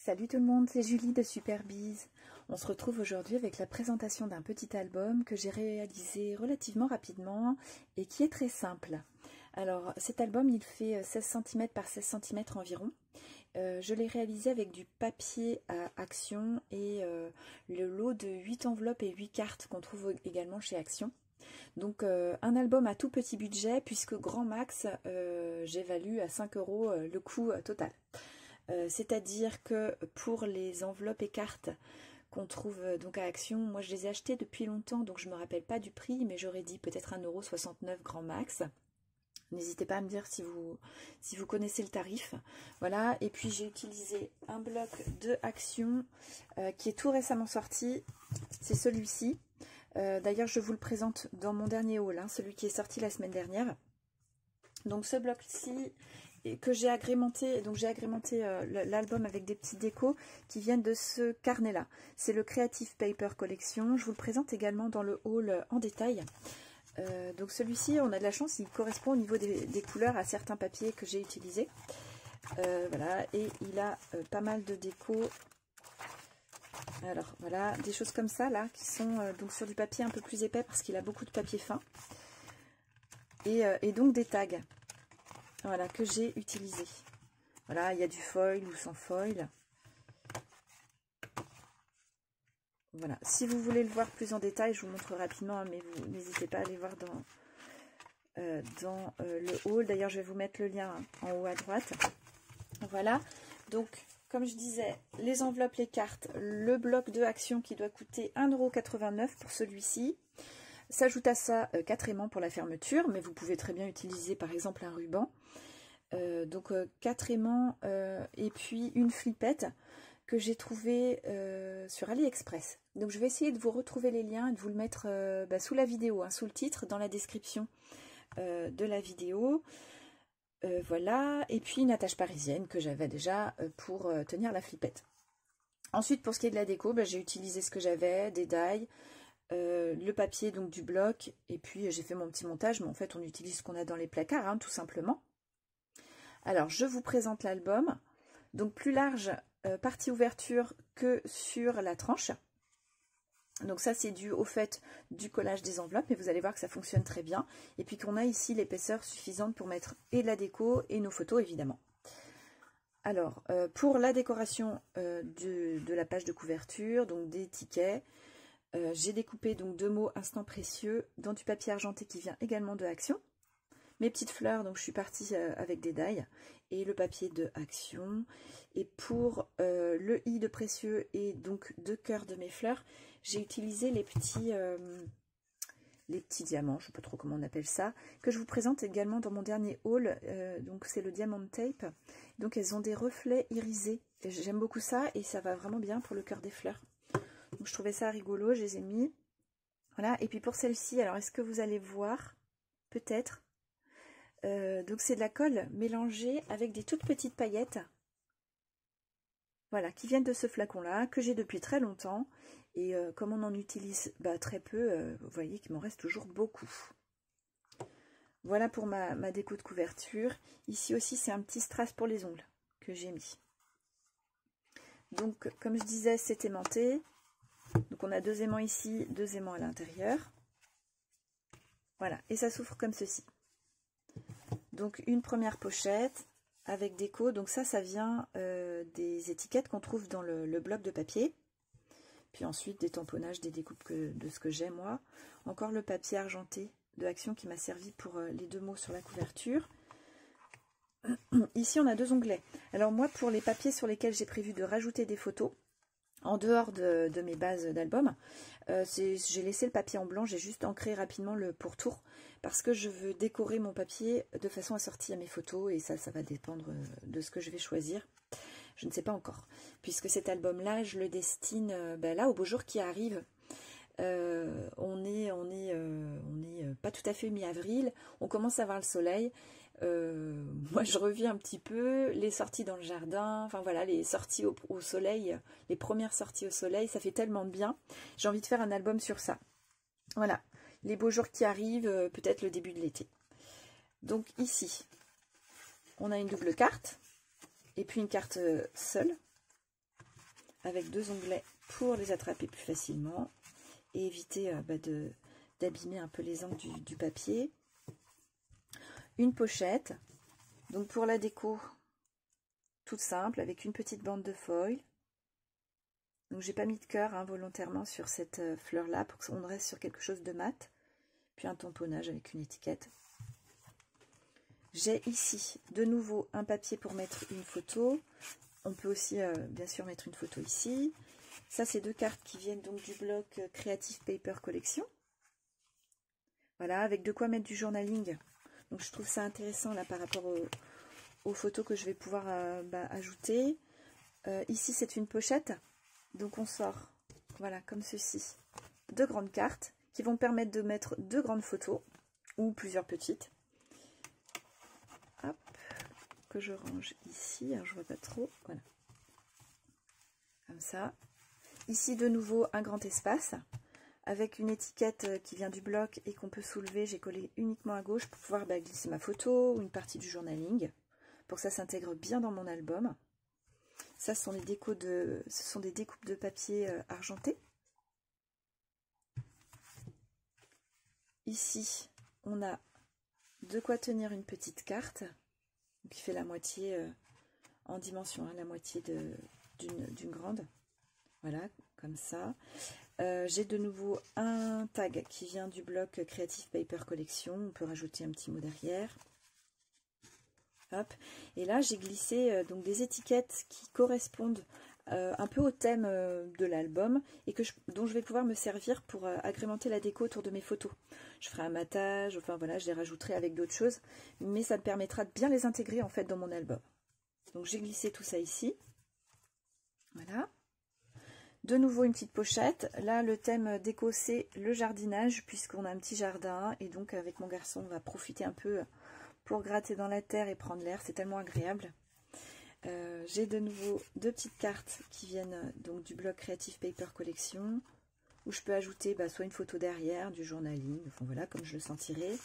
Salut tout le monde, c'est Julie de Superbiz. On se retrouve aujourd'hui avec la présentation d'un petit album que j'ai réalisé relativement rapidement et qui est très simple. Alors cet album il fait 16 cm par 16 cm environ. Je l'ai réalisé avec du papier à Action et le lot de 8 enveloppes et 8 cartes qu'on trouve également chez Action. Donc un album à tout petit budget puisque grand max j'évalue à 5 € le coût total. C'est-à-dire que pour les enveloppes et cartes qu'on trouve donc à Action, moi je les ai achetées depuis longtemps donc je ne me rappelle pas du prix, mais j'aurais dit peut-être 1,69 € grand max. N'hésitez pas à me dire si vous connaissez le tarif. Voilà, et puis j'ai utilisé un bloc de Action qui est tout récemment sorti, c'est celui-ci. D'ailleurs je vous le présente dans mon dernier haul, hein, celui qui est sorti la semaine dernière. Donc ce bloc-ci que j'ai agrémenté, donc j'ai agrémenté l'album avec des petits décos qui viennent de ce carnet-là. C'est le Creative Paper Collection. Je vous le présente également dans le haul en détail. Donc celui-ci, on a de la chance, il correspond au niveau des couleurs à certains papiers que j'ai utilisés. Voilà, et il a pas mal de décos. Alors voilà, des choses comme ça là, qui sont donc sur du papier un peu plus épais parce qu'il a beaucoup de papier fin. Et donc des tags. Voilà, que j'ai utilisé. Voilà, il y a du foil ou sans foil. Voilà, si vous voulez le voir plus en détail, je vous montre rapidement, mais vous n'hésitez pas à aller voir dans le haul. D'ailleurs, je vais vous mettre le lien en haut à droite. Voilà, donc comme je disais, les enveloppes, les cartes, le bloc de Action qui doit coûter 1,89 € pour celui-ci. S'ajoute à ça 4 aimants pour la fermeture, mais vous pouvez très bien utiliser par exemple un ruban. Donc 4 aimants et puis une flippette que j'ai trouvée sur AliExpress. Donc je vais essayer de vous retrouver les liens et de vous le mettre sous la vidéo, hein, sous le titre, dans la description de la vidéo. Voilà, et puis une attache parisienne que j'avais déjà pour tenir la flippette. Ensuite, pour ce qui est de la déco, j'ai utilisé ce que j'avais, des die. Le papier donc du bloc, et puis j'ai fait mon petit montage, mais en fait on utilise ce qu'on a dans les placards, hein, tout simplement. Alors je vous présente l'album, donc plus large partie ouverture que sur la tranche. Donc ça c'est dû au fait du collage des enveloppes, mais vous allez voir que ça fonctionne très bien, et puis qu'on a ici l'épaisseur suffisante pour mettre et de la déco et nos photos évidemment. Alors pour la décoration de la page de couverture, donc des tickets, j'ai découpé donc 2 mots instant précieux dans du papier argenté qui vient également de Action. Mes petites fleurs, donc je suis partie avec des die et le papier de Action. Et pour le i de précieux et donc 2 cœurs de mes fleurs, j'ai utilisé les petits diamants, je ne sais pas trop comment on appelle ça, que je vous présente également dans mon dernier haul. Donc c'est le Diamond Tape. Donc elles ont des reflets irisés. J'aime beaucoup ça et ça va vraiment bien pour le cœur des fleurs. Donc je trouvais ça rigolo, je les ai mis. Voilà, et puis pour celle-ci, alors est-ce que vous allez voir? Peut-être. Donc c'est de la colle mélangée avec des toutes petites paillettes. Voilà, qui viennent de ce flacon-là, que j'ai depuis très longtemps. Et comme on en utilise très peu, vous voyez qu'il m'en reste toujours beaucoup. Voilà pour ma déco de couverture. Ici aussi, c'est un petit strass pour les ongles que j'ai mis. Donc, comme je disais, c'est aimanté. Donc on a 2 aimants ici, 2 aimants à l'intérieur. Voilà, et ça s'ouvre comme ceci. Donc une première pochette avec déco. Donc ça vient des étiquettes qu'on trouve dans le bloc de papier. Puis ensuite des tamponnages, des découpes de ce que j'ai moi. Encore le papier argenté de Action qui m'a servi pour les 2 mots sur la couverture. Ici on a 2 onglets. Alors moi pour les papiers sur lesquels j'ai prévu de rajouter des photos, en dehors de mes bases d'album, j'ai laissé le papier en blanc, j'ai juste ancré rapidement le pourtour parce que je veux décorer mon papier de façon assortie à mes photos et ça va dépendre de ce que je vais choisir. Je ne sais pas encore, puisque cet album-là, je le destine là au beau jour qui arrive. On est pas tout à fait mi-avril, on commence à voir le soleil. Moi je revis un petit peu les sorties dans le jardin, enfin voilà, les sorties au soleil, les premières sorties au soleil, ça fait tellement de bien. J'ai envie de faire un album sur ça. Voilà, les beaux jours qui arrivent, peut-être le début de l'été. Donc ici, on a une double carte, et puis une carte seule. avec 2 onglets pour les attraper plus facilement et éviter d'abîmer un peu les angles du papier. Une pochette, donc pour la déco, toute simple, avec une petite bande de foil. Donc j'ai pas mis de cœur hein, volontairement sur cette fleur là pour qu'on reste sur quelque chose de mat. Puis un tamponnage avec une étiquette. J'ai ici de nouveau un papier pour mettre une photo. On peut aussi bien sûr mettre une photo ici. Ça c'est 2 cartes qui viennent donc du bloc Creative Paper Collection. Voilà, avec de quoi mettre du journaling. Donc je trouve ça intéressant là par rapport aux photos que je vais pouvoir ajouter. Ici c'est une pochette. Donc on sort, voilà, comme ceci, 2 grandes cartes qui vont permettre de mettre 2 grandes photos ou plusieurs petites. Hop, que je range ici, alors je vois pas trop, voilà. Comme ça. Ici de nouveau un grand espace avec une étiquette qui vient du bloc et qu'on peut soulever. J'ai collé uniquement à gauche pour pouvoir glisser ma photo ou une partie du journaling pour que ça s'intègre bien dans mon album. Ça, ce sont des découpes de papier argenté. Ici, on a de quoi tenir une petite carte qui fait la moitié en dimension, hein, la moitié d'une grande. Voilà, comme ça. J'ai de nouveau un tag qui vient du bloc Creative Paper Collection. On peut rajouter un petit mot derrière. Hop. Et là, j'ai glissé donc des étiquettes qui correspondent un peu au thème de l'album et dont je vais pouvoir me servir pour agrémenter la déco autour de mes photos. Je ferai un matage, enfin voilà, je les rajouterai avec d'autres choses, mais ça me permettra de bien les intégrer en fait dans mon album. Donc j'ai glissé tout ça ici. Voilà. De nouveau une petite pochette. Là, le thème déco, c'est le jardinage, puisqu'on a un petit jardin et donc avec mon garçon, on va profiter un peu pour gratter dans la terre et prendre l'air, c'est tellement agréable. J'ai de nouveau 2 petites cartes qui viennent donc du bloc Creative Paper Collection, où je peux ajouter soit une photo derrière, du journaling, enfin voilà, comme je le sentirai.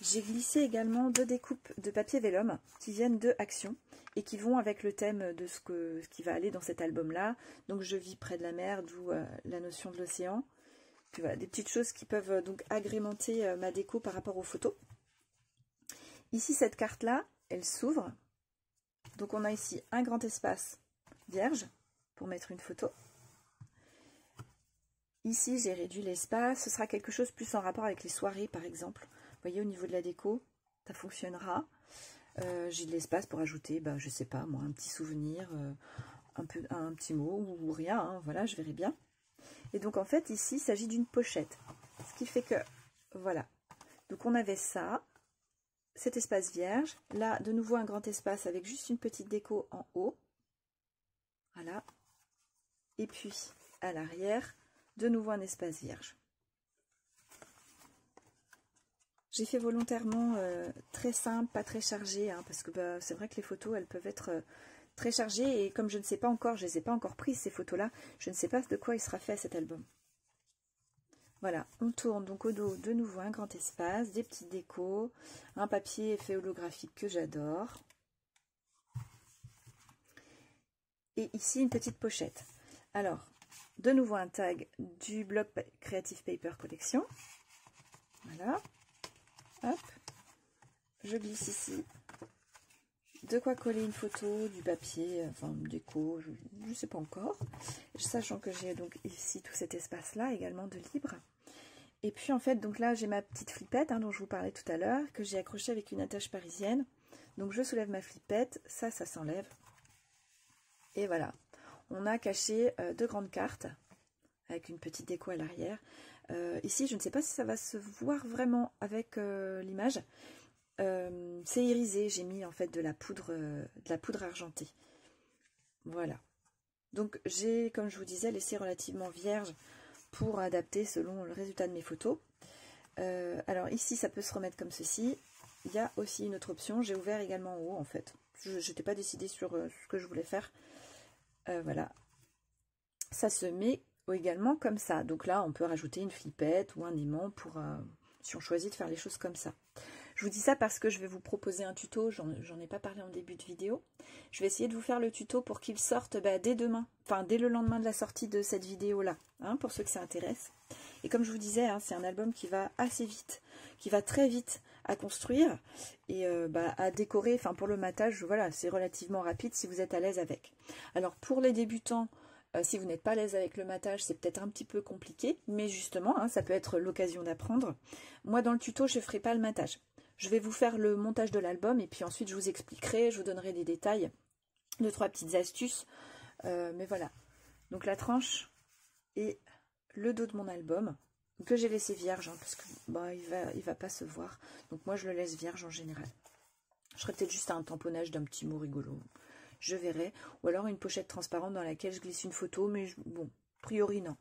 J'ai glissé également 2 découpes de papier vélum qui viennent de Action et qui vont avec le thème de ce qui va aller dans cet album-là. Donc je vis près de la mer, d'où la notion de l'océan. Puis voilà, des petites choses qui peuvent donc agrémenter ma déco par rapport aux photos. Ici, cette carte-là, elle s'ouvre. Donc, on a ici un grand espace vierge pour mettre une photo. Ici, j'ai réduit l'espace. Ce sera quelque chose plus en rapport avec les soirées, par exemple. Vous voyez, au niveau de la déco, ça fonctionnera. J'ai de l'espace pour ajouter, je sais pas, moi, un petit souvenir, un petit mot ou rien. Hein, voilà, je verrai bien. Et donc, en fait, ici, il s'agit d'une pochette. Ce qui fait que, voilà. Donc, on avait ça. Cet espace vierge, là de nouveau un grand espace avec juste une petite déco en haut, voilà, et puis à l'arrière de nouveau un espace vierge. J'ai fait volontairement très simple, pas très chargé, hein, parce que c'est vrai que les photos elles peuvent être très chargées et comme je ne sais pas encore, je les ai pas encore prises ces photos là, je ne sais pas de quoi il sera fait cet album. Voilà, on tourne donc au dos de nouveau un grand espace, des petites décos, un papier effet holographique que j'adore. Et ici une petite pochette. Alors, de nouveau un tag du bloc Creative Paper Collection. Voilà. Hop. Je glisse ici de quoi coller une photo, du papier, enfin déco, je ne sais pas encore. Sachant que j'ai donc ici tout cet espace-là également de libre. Et puis en fait, donc là j'ai ma petite flippette dont je vous parlais tout à l'heure, que j'ai accrochée avec une attache parisienne. Donc je soulève ma flippette, ça s'enlève. Et voilà, on a caché 2 grandes cartes avec une petite déco à l'arrière. Ici, je ne sais pas si ça va se voir vraiment avec l'image. C'est irisé, j'ai mis en fait de la poudre argentée. Voilà. Donc j'ai, comme je vous disais, laissé relativement vierge pour adapter selon le résultat de mes photos. Alors ici, ça peut se remettre comme ceci. Il y a aussi une autre option. J'ai ouvert également en haut, en fait. Je n'étais pas décidée sur ce que je voulais faire. Voilà. Ça se met également comme ça. Donc là, on peut rajouter une flippette ou un aimant pour si on choisit de faire les choses comme ça. Je Je vous dis ça parce que je vais vous proposer un tuto, j'en ai pas parlé en début de vidéo. Je vais essayer de vous faire le tuto pour qu'il sorte dès demain, enfin dès le lendemain de la sortie de cette vidéo-là, hein, pour ceux que ça intéresse. Et comme je vous disais, hein, c'est un album qui va assez vite, qui va très vite à construire et à décorer. Enfin pour le matage, voilà, c'est relativement rapide si vous êtes à l'aise avec. Alors pour les débutants, si vous n'êtes pas à l'aise avec le matage, c'est peut-être un petit peu compliqué, mais justement, hein, ça peut être l'occasion d'apprendre. Moi, dans le tuto, je ne ferai pas le matage. Je vais vous faire le montage de l'album, et puis ensuite, je vous expliquerai, je vous donnerai des détails, 2-3 petites astuces. Mais voilà. Donc, la tranche et le dos de mon album, que j'ai laissé vierge, hein, parce que il va pas se voir. Donc, moi, je le laisse vierge en général. Je ferai peut-être juste un tamponnage d'un petit mot rigolo. Je verrai, ou alors une pochette transparente dans laquelle je glisse une photo, mais bon, a priori non.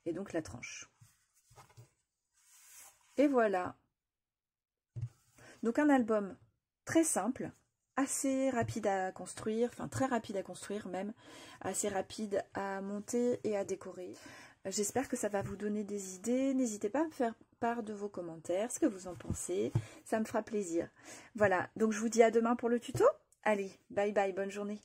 Et donc la tranche. Et voilà. Donc un album très simple, assez rapide à construire, enfin très rapide à construire même, assez rapide à monter et à décorer. J'espère que ça va vous donner des idées. N'hésitez pas à me faire part de vos commentaires, ce que vous en pensez, ça me fera plaisir. Voilà, donc je vous dis à demain pour le tuto. Allez, bye bye, bonne journée.